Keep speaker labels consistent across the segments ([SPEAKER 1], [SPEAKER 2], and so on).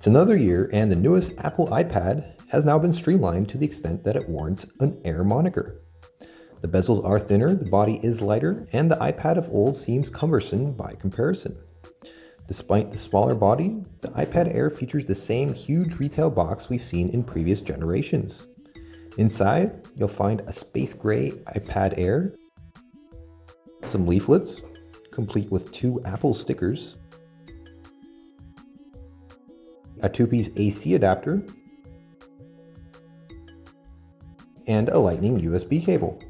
[SPEAKER 1] It's another year, and the newest Apple iPad has now been streamlined to the extent that it warrants an Air moniker. The bezels are thinner, the body is lighter, and the iPad of old seems cumbersome by comparison. Despite the smaller body, the iPad Air features the same huge retail box we've seen in previous generations. Inside, you'll find a space gray iPad Air, some leaflets, complete with 2 Apple stickers, a 2-piece AC adapter, and a Lightning USB cable.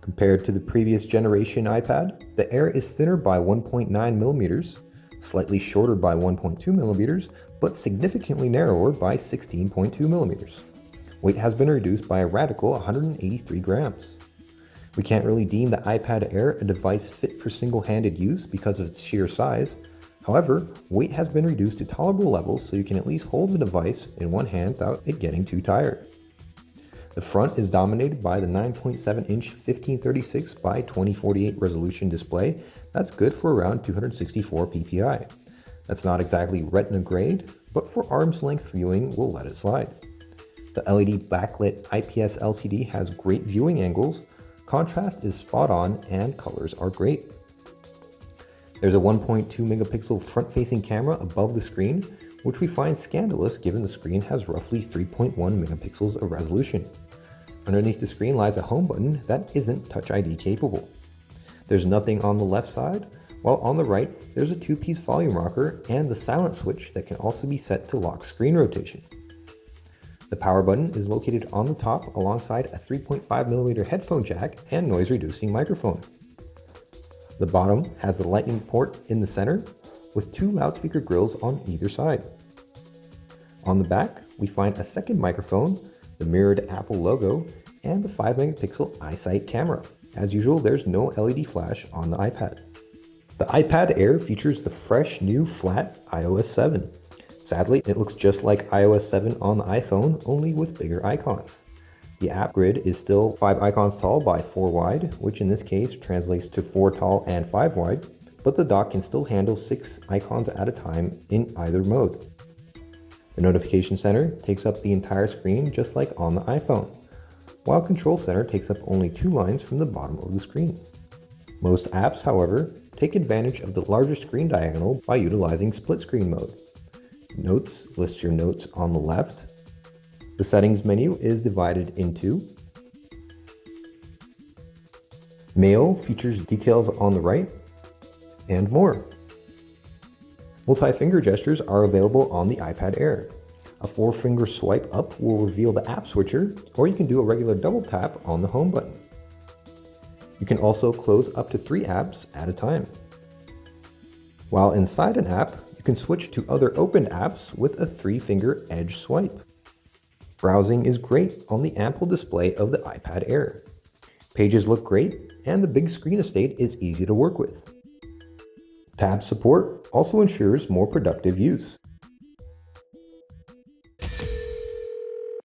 [SPEAKER 1] Compared to the previous generation iPad, the Air is thinner by 1.9 millimeters, slightly shorter by 1.2 millimeters, but significantly narrower by 16.2 millimeters. Weight has been reduced by a radical 183 grams. We can't really deem the iPad Air a device fit for single-handed use because of its sheer size. However, weight has been reduced to tolerable levels so you can at least hold the device in one hand without it getting too tired. The front is dominated by the 9.7-inch 1536 by 2048 resolution display that's good for around 264 ppi. That's not exactly retina grade, but for arm's length viewing, we'll let it slide. The LED backlit IPS LCD has great viewing angles, contrast is spot on, and colors are great. There's a 1.2 megapixel front-facing camera above the screen, which we find scandalous given the screen has roughly 3.1 megapixels of resolution. Underneath the screen lies a home button that isn't Touch ID capable. There's nothing on the left side, while on the right there's a 2-piece volume rocker and the silent switch that can also be set to lock screen rotation. The power button is located on the top alongside a 3.5mm headphone jack and noise-reducing microphone. The bottom has the Lightning port in the center, with 2 loudspeaker grills on either side. On the back, we find a second microphone, the mirrored Apple logo, and the 5-megapixel iSight camera. As usual, there's no LED flash on the iPad. The iPad Air features the fresh new flat iOS 7. Sadly, it looks just like iOS 7 on the iPhone, only with bigger icons. The app grid is still 5 icons tall by 4 wide, which in this case translates to 4 tall and 5 wide, but the dock can still handle 6 icons at a time in either mode. The notification center takes up the entire screen just like on the iPhone, while Control Center takes up only 2 lines from the bottom of the screen. Most apps, however, take advantage of the larger screen diagonal by utilizing split screen mode. Notes lists your notes on the left. The settings menu is divided into. Mail features details on the right, and more. Multi-finger gestures are available on the iPad Air. A 4-finger swipe up will reveal the app switcher, or you can do a regular double tap on the home button. You can also close up to 3 apps at a time. While inside an app, you can switch to other opened apps with a 3-finger edge swipe. Browsing is great on the ample display of the iPad Air. Pages look great, and the big screen estate is easy to work with. Tab support also ensures more productive use.